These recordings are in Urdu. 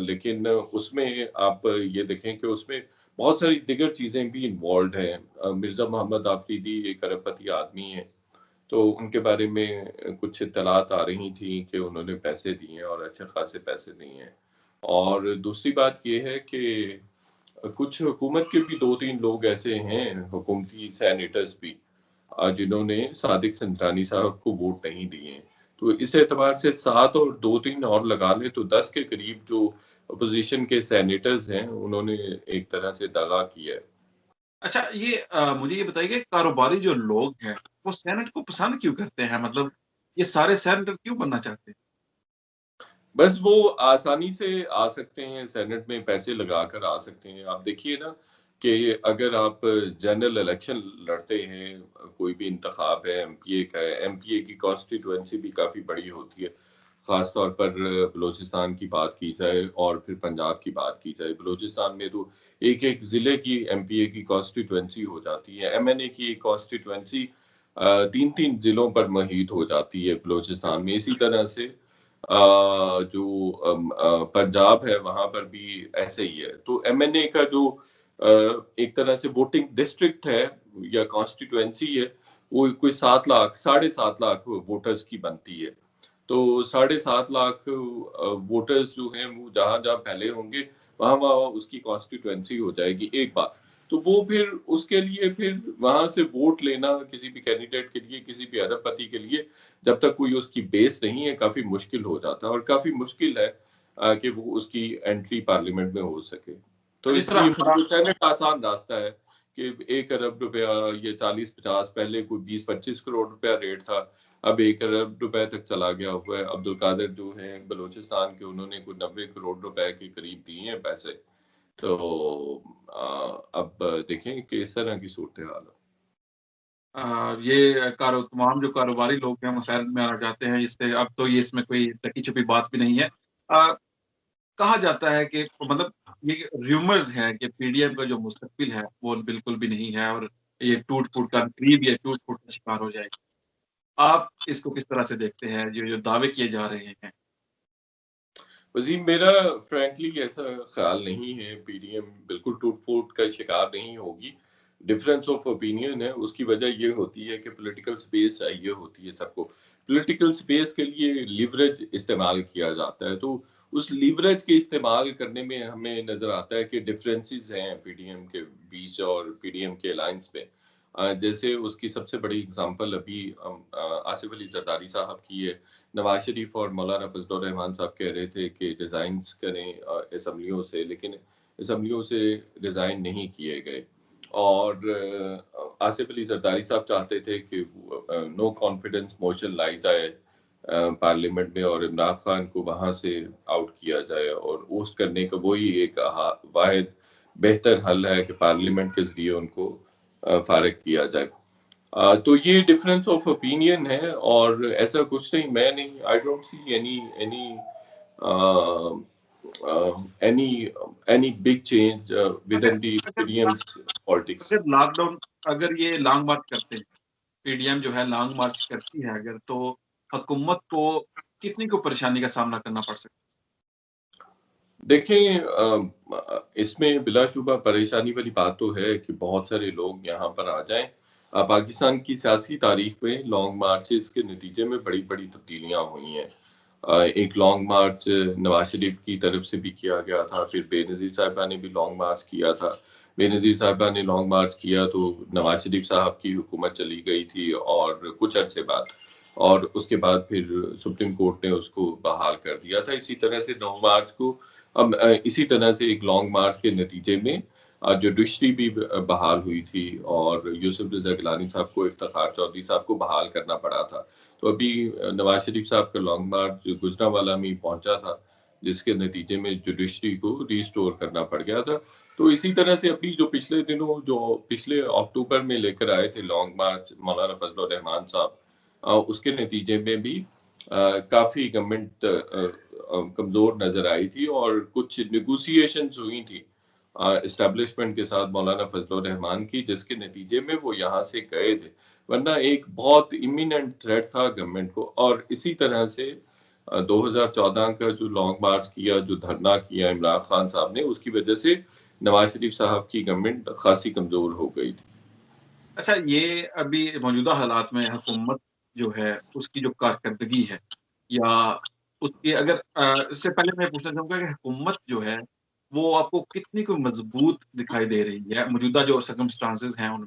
لیکن اس میں آپ یہ دیکھیں کہ اس میں بہت ساری دیگر چیزیں بھی انوالوڈ ہیں. مرزا محمد آفریدی ایک ارب پتی آدمی ہیں، تو ان کے بارے میں کچھ اطلاعات آ رہی تھیں کہ انہوں نے پیسے دیے ہیں اور اچھے خاصے پیسے دیے ہیں. اور دوسری بات یہ ہے کہ کچھ حکومت کے بھی 2-3 لوگ ایسے ہیں، حکومتی سینیٹرز بھی، جنہوں نے صادق سنجرانی صاحب کو ووٹ نہیں دیے ہیں. تو اس اعتبار سے 7 اور 2-3 اور لگا لیں تو 10 کے قریب جو اپوزیشن کے سینیٹرز ہیں انہوں نے ایک طرح سے دغا کیا ہے. اچھا، یہ مجھے یہ بتائیے کہ کاروباری جو لوگ ہیں وہ سینٹ کو پسند کیوں کرتے ہیں؟ مطلب یہ سارے سینیٹر کیوں بننا چاہتے ہیں؟ بس وہ آسانی سے آ سکتے ہیں، سینٹ میں پیسے لگا کر آ سکتے ہیں. آپ دیکھیے نا کہ اگر آپ جنرل الیکشن لڑتے ہیں، کوئی بھی انتخاب ہے ایم پی اے کا ہے، ایم پی اے کی کانسٹیٹوئنسی بھی کافی بڑی ہوتی ہے، خاص طور پر بلوچستان کی بات کی جائے اور پھر پنجاب کی بات کی جائے. بلوچستان میں تو ایک ایک ضلع کی ایم پی اے کی کانسٹیٹوئنسی ہو جاتی ہے، ایم این اے کی ایک کانسٹیٹوئنسی 3 زلوں پر محیط ہو جاتی ہے بلوچستان میں. اسی طرح سے جو پنجاب ہے وہاں پر بھی ایسے ہی ہے. تو ایم این اے کا جو ایک طرح سے ووٹنگ ڈسٹرکٹ ہے یا کانسٹیٹوئنسی ہے، وہ کوئی 7 لاکھ 7.5 لاکھ ووٹرز کی بنتی ہے. تو 7.5 لاکھ ووٹرز جو ہیں وہ جہاں جہاں پھیلے ہوں گے وہاں وہاں اس کی کانسٹیٹوئنسی ہو جائے گی ایک بار. تو وہ پھر اس کے لیے پھر وہاں سے ووٹ لینا کسی بھی کینڈیڈیٹ کے لیے، کسی بھی ارب پتی کے لیے، جب تک کوئی اس کی بیس نہیں ہے کافی مشکل ہو جاتا ہے، اور کافی مشکل ہے کہ وہ اس کی انٹری پارلیمنٹ میں ہو سکے. تو جس اس لیے طرح سینٹ آسان راستہ ہے کہ 1 ارب روپیہ یہ 40-50، پہلے کوئی 20-25 کروڑ روپیہ ریٹ تھا، اب 1 ارب روپے تک چلا گیا ہوا ہے. عبد القادر جو ہیں بلوچستان کے، انہوں نے کوئی 90 کروڑ روپے کے قریب دیے ہیں پیسے. تو اب دیکھیں کہ اس طرح کی صورتحال ہے. یہ تمام جو کاروباری لوگ ہیں وہ سینٹ میں آنا چاہتے ہیں. اس سے اب تو یہ اس میں کوئی ٹکی چھپی بات بھی نہیں ہے. کہا جاتا ہے کہ مطلب یہ ریومرز ہیں کہ پی ڈی ایم کا جو مستقبل ہے وہ بالکل بھی نہیں ہے، اور یہ ٹوٹ پھوٹ کا قریب یا ٹوٹ پھوٹ کا شکار ہو جائے گا. آپ اس کو کس طرح سے دیکھتے ہیں جو دعوے کیے جا رہے ہیں؟ وزیم، میرا فرینکلی ایسا خیال نہیں ہے. پی ڈی ایم بالکل ٹوٹ پھوٹ کا شکار نہیں ہوگی. ڈفرینس آف اوپینین ہے، اس کی وجہ یہ ہوتی ہے کہ پولیٹیکل سپیس چاہیے ہوتی ہے سب کو. پولیٹیکل سپیس کے لیے لیوریج استعمال کیا جاتا ہے. تو اس لیوریج کے استعمال کرنے میں ہمیں نظر آتا ہے کہ ڈفرینسز ہیں پی ڈی ایم کے بیچ اور پی ڈی ایم کے الائنس میں. جیسے اس کی سب سے بڑی اگزامپل ابھی آصف علی زرداری صاحب کی ہے. نواز شریف اور مولانا فضل الرحمان صاحب کہہ رہے تھے کہ ڈیزائنز کریں اسمبلیوں سے، لیکن اسمبلیوں سے ڈیزائن نہیں کیے گئے. اور آصف علی زرداری صاحب چاہتے تھے کہ نو کانفیڈنس موشن لائی جائے پارلیمنٹ میں، اور عمران خان کو وہاں سے آؤٹ کیا جائے، اور اوسٹ کرنے کا وہی ایک واحد بہتر حل ہے کہ پارلیمنٹ کے ذریعے ان کو فارغ کیا جائے. تو یہ ڈفرینس آف اوپینین ہے، اور ایسا کچھ نہیں. میں نہیں، I don't see any big change with in the P D M politics. اگر لاک ڈاؤن، اگر یہ لانگ مارچ کرتے ہیں، پی ڈی ایم جو ہے لانگ مارچ کرتی ہے اگر، تو حکومت کو کتنی کو پریشانی کا سامنا کرنا پڑ سکتا دیکھیں اس میں بلا شبہ پریشانی والی بات تو ہے کہ بہت سارے لوگ یہاں پر آ جائیں. پاکستان کی سیاسی تاریخ میں لانگ مارچز کے نتیجے میں بڑی بڑی تبدیلیاں ہوئی ہیں. ایک لانگ مارچ نواز شریف کی طرف سے بھی کیا گیا تھا، پھر بے نظیر صاحبہ نے بھی لانگ مارچ کیا تھا. بے نظیر صاحبہ نے لانگ مارچ کیا تو نواز شریف صاحب کی حکومت چلی گئی تھی اور کچھ عرصے بعد، اور اس کے بعد پھر سپریم کورٹ نے اس کو بحال کر دیا تھا. اسی طرح سے 9 مارچ کو اسی طرح سے ایک لانگ مارچ کے نتیجے میں جوڈیشری بھی بحال ہوئی تھی، اور یوسف رضا گیلانی صاحب کو، افتخار چودھری صاحب کو بحال کرنا پڑا تھا. تو ابھی نواز شریف صاحب کا لانگ مارچ گجرانوالہ میں پہنچا تھا، جس کے نتیجے میں جوڈیشری کو ریسٹور کرنا پڑ گیا تھا. تو اسی طرح سے ابھی جو پچھلے دنوں، جو پچھلے اکتوبر میں لے کر آئے تھے لانگ مارچ مولانا فضل الرحمان صاحب، اس کے نتیجے میں بھی کافی گورنمنٹ کمزور نظر آئی تھی، اور کچھ نیگوسیشنز ہوئی تھی اسٹیبلشمنٹ کے ساتھ مولانا فضل الرحمان کی، جس کے نتیجے میں وہ یہاں سے گئے تھے. ورنہ ایک بہت امییننٹ تھریٹ تھا گورنمنٹ کو. اور اسی طرح سے 2014 کا جو لانگ مارچ کیا، جو دھرنا کیا عمران خان صاحب نے، اس کی وجہ سے نواز شریف صاحب کی گورنمنٹ خاصی کمزور ہو گئی تھی۔ اچھا، یہ ابھی موجودہ حالات میں حکومت جو ہے اس کی جو کارکردگی ہے، یا اس کی اگر اس سے پہلے میں پوچھنا چاہوں گا کہ حکومت جو ہے وہ آپ کو کتنی کوئی مضبوط دکھائی دے رہی ہے موجودہ جو سرکمسٹانسز ہیں ان؟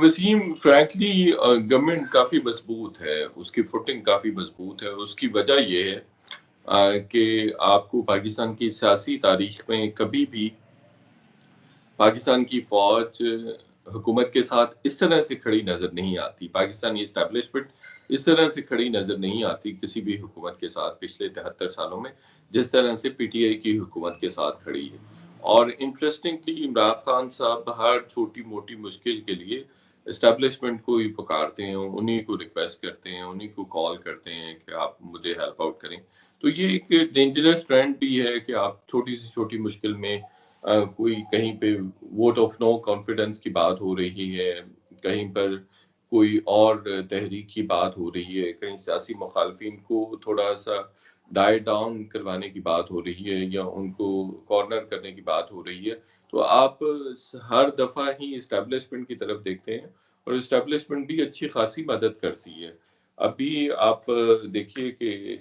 وسیم، فرینکلی گورنمنٹ کافی مضبوط ہے، اس کی فوٹنگ کافی مضبوط ہے۔ اس کی وجہ یہ ہے کہ آپ کو پاکستان کی سیاسی تاریخ میں کبھی بھی پاکستان کی فوج حکومت کے ساتھ اس طرح سے کھڑی نظر نہیں آتی، پاکستانی اسٹیبلشمنٹ اس طرح سے کھڑی نظر نہیں آتی کسی بھی حکومت کے ساتھ پچھلے 73 سالوں میں، جس طرح سے پی ٹی آئی کی حکومت کے ساتھ کھڑی ہے۔ اور انٹرسٹنگلی عمران خان صاحب ہر چھوٹی موٹی مشکل کے لیے اسٹیبلشمنٹ کو ہی پکارتے ہیں، انہی کو ریکویسٹ کرتے ہیں، انہی کو کال کرتے ہیں کہ آپ مجھے ہیلپ آؤٹ کریں۔ تو یہ ایک ڈینجرس ٹرینڈ بھی ہے کہ آپ چھوٹی سی چھوٹی مشکل میں کوئی کہیں پہ ووٹ آف نو کانفیڈنس کی بات ہو رہی ہے، کہیں پر کوئی اور تحریک کی بات ہو رہی ہے، کہیں سیاسی مخالفین کو تھوڑا سا ڈائی ڈاؤن کروانے کی بات ہو رہی ہے یا ان کو کارنر کرنے کی بات ہو رہی ہے، تو آپ ہر دفعہ ہی اسٹیبلشمنٹ کی طرف دیکھتے ہیں اور اسٹیبلشمنٹ بھی اچھی خاصی مدد کرتی ہے۔ ابھی آپ دیکھیے کہ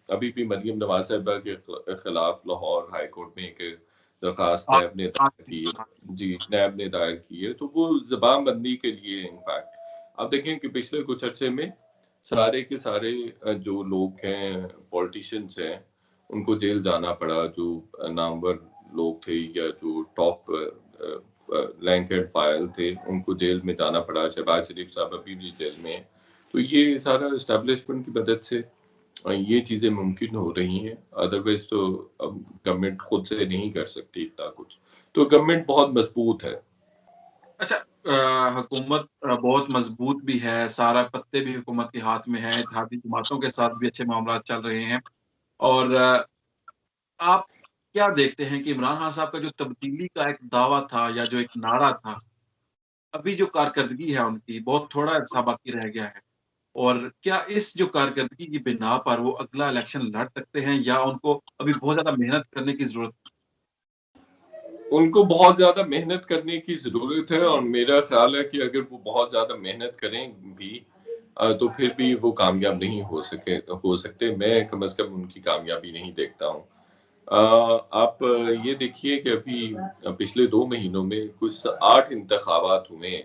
ابھی بھی مریم نواز صاحبہ کے خلاف لاہور ہائی کورٹ میں ایک درخواست نیب نے دائر کی ہے، جی نیب نے دائر کی ہے، تو وہ زبان بندی کے لیے انفیکٹ آپ دیکھیں کہ پچھلے کچھ عرصے میں سارے کے سارے جو لوگ ہیں پولیٹیشنز ہیں ان کو جیل جانا پڑا، جو نامور لوگ تھے یا جو ٹاپ رینک اینڈ فائل تھے ان کو جیل میں جانا پڑا۔ شہباز شریف صاحب ابھی بھی جیل میں ہیں، تو یہ سارا اسٹیبلشمنٹ کی مدد سے یہ چیزیں ممکن ہو رہی ہیں، ادروائز تو گورنمنٹ خود سے نہیں کر سکتی اتنا کچھ، تو گورنمنٹ بہت مضبوط ہے۔ اچھا، حکومت بہت مضبوط بھی ہے، سارا پتے بھی حکومت کے ہاتھ میں ہے، اتحادی جماعتوں کے ساتھ بھی اچھے معاملات چل رہے ہیں، اور آپ کیا دیکھتے ہیں کہ عمران خان صاحب کا جو تبدیلی کا ایک دعویٰ تھا یا جو ایک نعرہ تھا، ابھی جو کارکردگی ہے ان کی بہت تھوڑا عرصہ باقی رہ گیا ہے، اور کیا اس جو کارکردگی کی بنا پر وہ اگلا الیکشن لڑ سکتے ہیں یا ان کو ابھی بہت زیادہ محنت کرنے کی ضرورت؟ ان کو بہت زیادہ محنت کرنے کی ضرورت ہے، اور میرا خیال ہے کہ اگر وہ بہت زیادہ محنت کریں بھی تو پھر بھی وہ کامیاب نہیں ہو سکتے، میں کم از کم ان کی کامیابی نہیں دیکھتا ہوں۔ آپ یہ دیکھیے کہ ابھی پچھلے 2 مہینوں میں کچھ 8 انتخابات ہوئے ہیں،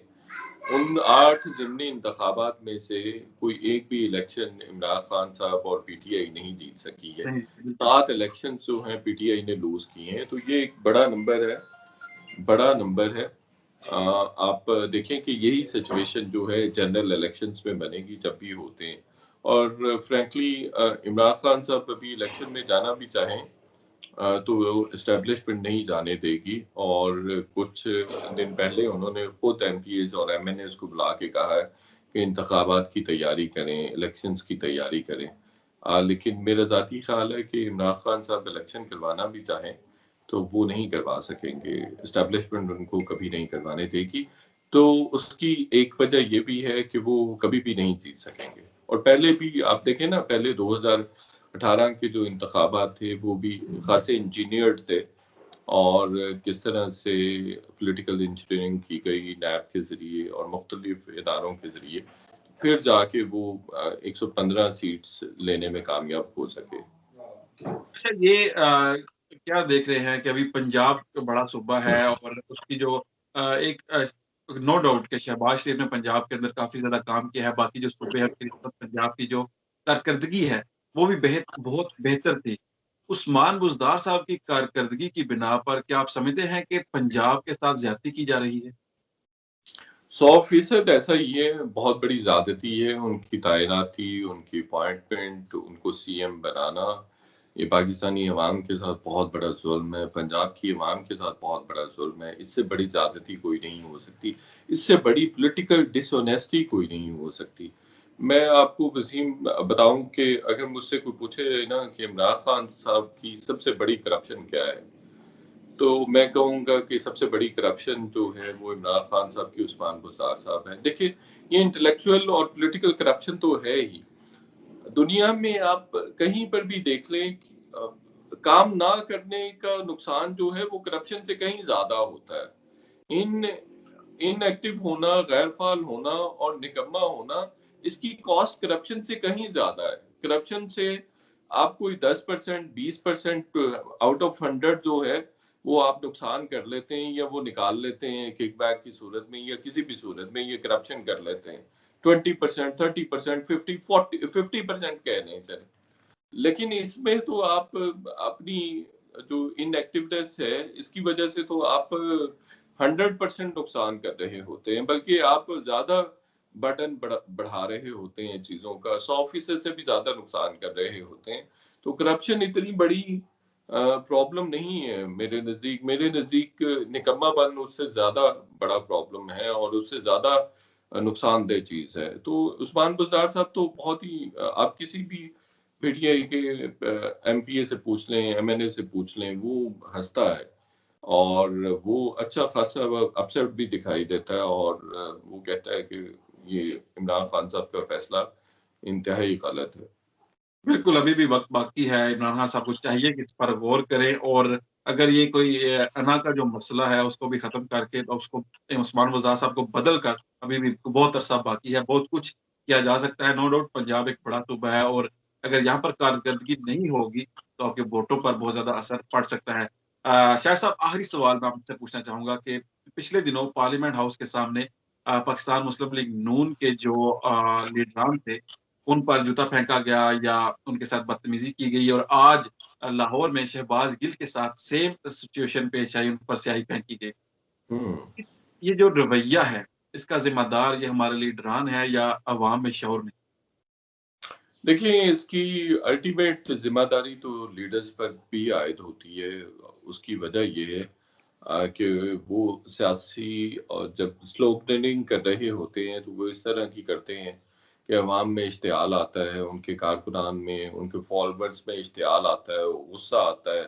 ان 8 ضمنی انتخابات میں سے کوئی ایک بھی الیکشن عمران خان صاحب اور پی ٹی آئی نہیں جیت سکی ہے۔ نہیں، بالکل 7 الیکشن جو ہیں پی ٹی آئی نے لوز کیے ہیں، تو یہ ایک بڑا نمبر ہے، بڑا نمبر ہے۔ آپ دیکھیں کہ یہی سچویشن جو ہے جنرل الیکشنز میں بنے گی جب بھی ہوتے ہیں، اور فرینکلی عمران خان صاحب ابھی الیکشن میں جانا بھی چاہیں تو اسٹیبلشمنٹ نہیں جانے دے گی، اور کچھ دن پہلے انہوں نے خود ایم پی ایز اور ایم این ایز کو بلا کے کہا ہے کہ انتخابات کی تیاری کریں، الیکشنز کی تیاری کریں۔ لیکن میرا ذاتی خیال ہے کہ عمران خان صاحب الیکشن کروانا بھی چاہیں تو وہ نہیں کروا سکیں گے، اسٹیبلشمنٹ ان کو کبھی نہیں کروانے دے گی۔ تو اس کی ایک وجہ یہ بھی ہے کہ وہ کبھی بھی نہیں جیت سکیں گے، اور پہلے بھی آپ دیکھیں نا، پہلے 2018 کے جو انتخابات تھے وہ بھی خاصے انجینئرڈ تھے، اور کس طرح سے پولیٹیکل انجینئرنگ کی گئی نیب کے ذریعے اور مختلف اداروں کے ذریعے، پھر جا کے وہ 115 سیٹس لینے میں کامیاب ہو سکے۔ اچھا، یہ کیا دیکھ رہے ہیں کہ ابھی پنجاب بڑا صوبہ ہے اور اس کی جو ایک نو ڈاؤٹ کہ شہباز شریف نے پنجاب کے اندر کافی زیادہ کام کیا ہے، باقی جو صوبے ہیں اس کے پنجاب کی جو کارکردگی ہے وہ بھی بہت بہتر تھی۔ عثمان بزدار صاحب کی کارکردگی کی بنا پر کیا آپ سمجھتے ہیں کہ پنجاب کے ساتھ زیادتی کی جا رہی ہے؟ 100% ایسا ہی ہے، بہت بڑی زیادتی ہے ان کی تعیناتی، ان کی اپوائنٹمنٹ، ان کو سی ایم بنانا، یہ پاکستانی عوام کے ساتھ بہت بڑا ظلم ہے، پنجاب کی عوام کے ساتھ بہت بڑا ظلم ہے، اس سے بڑی زیادتی کوئی نہیں ہو سکتی، اس سے بڑی پولیٹیکل ڈس آنیسٹی کوئی نہیں ہو سکتی۔ میں آپ کو وسیم بتاؤں کہ اگر مجھ سے کوئی پوچھے نا کہ عمران خان صاحب کی سب سے بڑی کرپشن کیا ہے، تو میں کہوں گا کہ سب سے بڑی کرپشن جو ہے وہ عمران خان صاحب کی عثمان بزدار صاحب ہیں۔ دیکھیں، یہ انٹلیکچوئل اور پولیٹیکل کرپشن تو ہے ہی، دنیا میں آپ کہیں پر بھی دیکھ لیں کام نہ کرنے کا نقصان جو ہے وہ کرپشن سے کہیں زیادہ ہوتا ہے. ان ایکٹیو ہونا، غیر فعال ہونا اور نکما ہونا، اس کی کاسٹ کرپشن سے کہیں زیادہ ہے. کرپشن سے آپ کوئی 10%، 20% آؤٹ آف 100 جو ہے وہ آپ نقصان کر لیتے ہیں، یا وہ نکال لیتے ہیں کک بیک کی صورت میں یا کسی بھی صورت میں، یہ کرپشن کر لیتے ہیں. 20%، 30%، 50% کہہ لیں چلیں. لیکن اس میں تو آپ اپنی جو ان ایکٹیویٹیز ہے اس کی وجہ سے تو آپ 100% نقصان کر رہے ہوتے ہیں، بلکہ آپ زیادہ برڈن بڑھا رہے ہوتے ہیں چیزوں کا، 100% سے بھی زیادہ نقصان کر رہے ہوتے ہیں. تو کرپشن اتنی بڑی پرابلم نہیں ہے میرے نزدیک نکما پن اس سے زیادہ بڑا پرابلم ہے اور اس سے زیادہ نقصان دہ چیز ہے. تو عثمان بزدار صاحب تو بہت ہی آپ کسی بھی پی ٹی آئی کے ایم پی اے سے پوچھ لیں، ایم این اے سے پوچھ لیں، وہ ہنستا ہے اور وہ اچھا خاصا اپسیٹ بھی دکھائی دیتا ہے، اور وہ کہتا ہے کہ یہ عمران خان صاحب کا فیصلہ انتہائی غلط ہے. بالکل ابھی بھی وقت باقی ہے. عمران خان صاحب کو چاہیے کہ اس پر غور کریں، اور اگر یہ کوئی انا کا جو مسئلہ ہے اس کو بھی ختم کر کے اس کو عثمان وزار صاحب کو بدل کر، ابھی بھی بہت عرصہ باقی ہے، بہت کچھ کیا جا سکتا ہے. نو ڈاؤٹ پنجاب ایک بڑا صوبہ ہے، اور اگر یہاں پر کارکردگی نہیں ہوگی تو آپ کے ووٹوں پر بہت زیادہ اثر پڑ سکتا ہے. شاہ صاحب آخری سوال میں آپ سے پوچھنا چاہوں گا کہ پچھلے دنوں پارلیمنٹ ہاؤس کے سامنے پاکستان مسلم لیگ نون کے جو لیڈران تھے ان پر جوتا پھینکا گیا یا ان کے ساتھ بدتمیزی کی گئی، اور آج لاہور میں شہباز گل کے ساتھ سیم سچویشن پیش آئی، ان پر سیاہی پھینکی گئی. یہ جو رویہ ہے اس کا ذمہ دار یہ ہمارے لیڈران ہے یا عوام میں شعور نہیں؟ دیکھیں اس کی الٹیمیٹ ذمہ داری تو لیڈرز پر بھی عائد ہوتی ہے. اس کی وجہ یہ ہے کہ وہ سیاسی جب سلوگننگ کر رہے ہوتے ہیں تو وہ اس طرح کی کرتے ہیں کہ عوام میں اشتعال آتا ہے، ان کے کارکنان میں، ان کے فالوورز میں اشتعال آتا ہے، غصہ آتا ہے.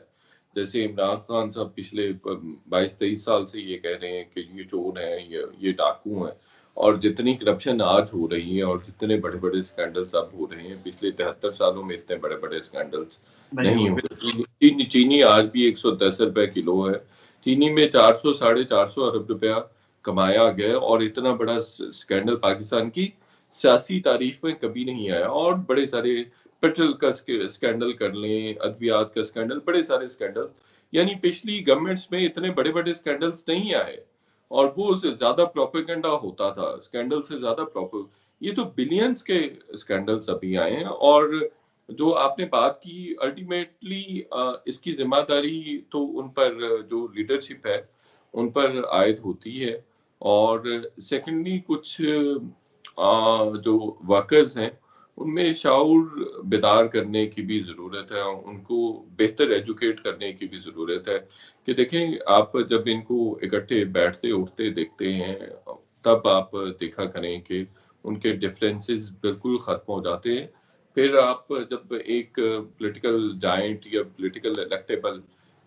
جیسے عمران خان صاحب پچھلے 22-23 سال سے یہ کہہ رہے ہیں کہ یہ چور ہیں، یہ ڈاکو ہیں، اور جتنی کرپشن آج ہو رہی ہے اور جتنے بڑے بڑے اسکینڈلز اب ہو رہے ہیں، پچھلے 73 سالوں میں اتنے بڑے بڑے اسکینڈلز نہیں ہوئے. چینی آج بھی 110 روپے کلو ہے. چینی میں 400-450 ارب روپیہ کمایا گیا، اور اتنا بڑا اسکینڈل پاکستان کی سیاسی تاریخ میں کبھی نہیں آیا. اور بڑے سارے پیٹرول کا اسکینڈل کر لیں، ادویات کا اسکینڈل، بڑے سارے اسکینڈل، یعنی پچھلی گورنمنٹس میں اتنے بڑے بڑے اسکینڈلز نہیں آئے، اور وہ زیادہ پروپیگنڈا ہوتا تھا اسکینڈل سے زیادہ یہ تو بلینز کے اسکینڈلز ابھی آئے ہیں. اور جو آپ نے بات کی الٹیمیٹلی اس کی ذمہ داری تو ان پر جو لیڈرشپ ہے ان پر عائد ہوتی ہے. اور سیکنڈلی کچھ جو ورکرز ہیں ان میں شعور بیدار کرنے کی بھی ضرورت ہے، ان کو بہتر ایجوکیٹ کرنے کی بھی ضرورت ہے. کہ دیکھیں آپ جب ان کو اکٹھے بیٹھتے اٹھتے دیکھتے ہیں تب آپ دیکھا کریں کہ ان کے ڈفرینسز بالکل ختم ہو جاتے ہیں. پھر آپ جب ایک پولیٹیکل جائنٹ یا پولیٹیکل الیکٹیبل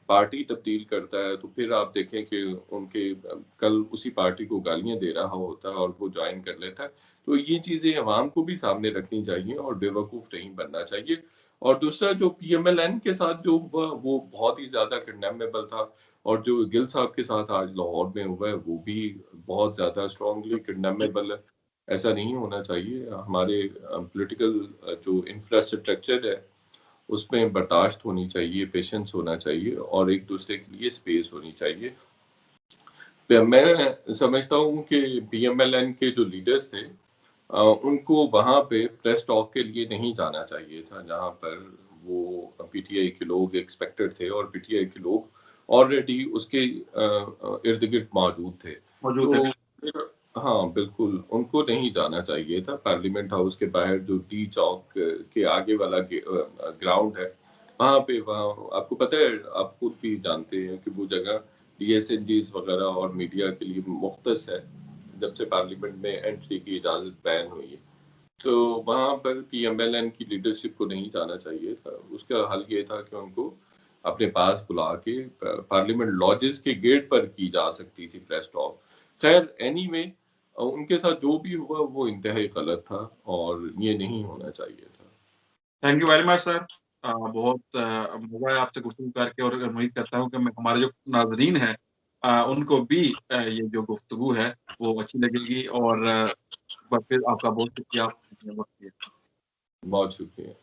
پارٹی تبدیل کرتا ہے تو پھر آپ دیکھیں کہ ان کے کل اسی پارٹی کو گالیاں دے رہا ہوتا ہے اور وہ جوائن کر لیتا ہے. تو یہ چیزیں عوام کو بھی سامنے رکھنی چاہیے اور بے وقوف نہیں بننا چاہیے. اور دوسرا جو پی ایم ایل این کے ساتھ جو ہوا وہ بہت ہی زیادہ کنڈیمیبل تھا، اور جو گل صاحب کے ساتھ آج لاہور میں ہوا ہے وہ بھی بہت زیادہ اسٹرانگلی کنڈیمیبل ہے. ایسا نہیں ہونا چاہیے. ہمارے پولیٹیکل جو انفراسٹرکچر ہے اس میں برداشت ہونی چاہیے، پیشنس ہونا چاہیے، اور ایک دوسرے کے لیے اسپیس ہونی چاہیے. میں سمجھتا ہوں کہ پی ایم ایل این کے جو لیڈرز تھے ان کو وہاں پہ پریس ٹاک کے لیے نہیں جانا چاہیے تھا جہاں پر وہ پی ٹی آئی کے لوگ ایکسپیکٹڈ تھے، اور پی ٹی آئی کے لوگ آلریڈی اس کے ارد گرد موجود تھے. موجود تو ہے. ہاں بالکل ان کو نہیں جانا چاہیے تھا. پارلیمنٹ ہاؤس کے باہر جو ٹی چوک کے آگے والا گراؤنڈ ہے وہاں آپ کو پتہ ہے، آپ خود بھی جانتے ہیں کہ وہ جگہ ڈی ایس این جیز وغیرہ اور میڈیا کے لیے مختص ہے جب سے پارلیمنٹ میں انٹری کی اجازت بین ہوئی ہے. تو وہاں پر پی ایم ایل این کی لیڈرشپ کو نہیں جانا چاہیے تھا. اس کا حل یہ تھا کہ ان کو اپنے پاس بلا کے پارلیمنٹ لاجز کے گیٹ پر کی جا سکتی تھی پریس ٹاک. خیر اینی وے ان کے ساتھ جو بھی ہوا وہ انتہائی غلط تھا اور یہ نہیں ہونا چاہیے تھا. تھینک یو ویری مچ سر. بہت مزہ ہے آپ سے گفتگو کر کے, اور امید کرتا ہوں کہ ہمارے جو ناظرین ہیں ان کو بھی یہ جو گفتگو ہے وہ اچھی لگے گی. اور پھر آپ کا بہت شکریہ. بہت شکریہ.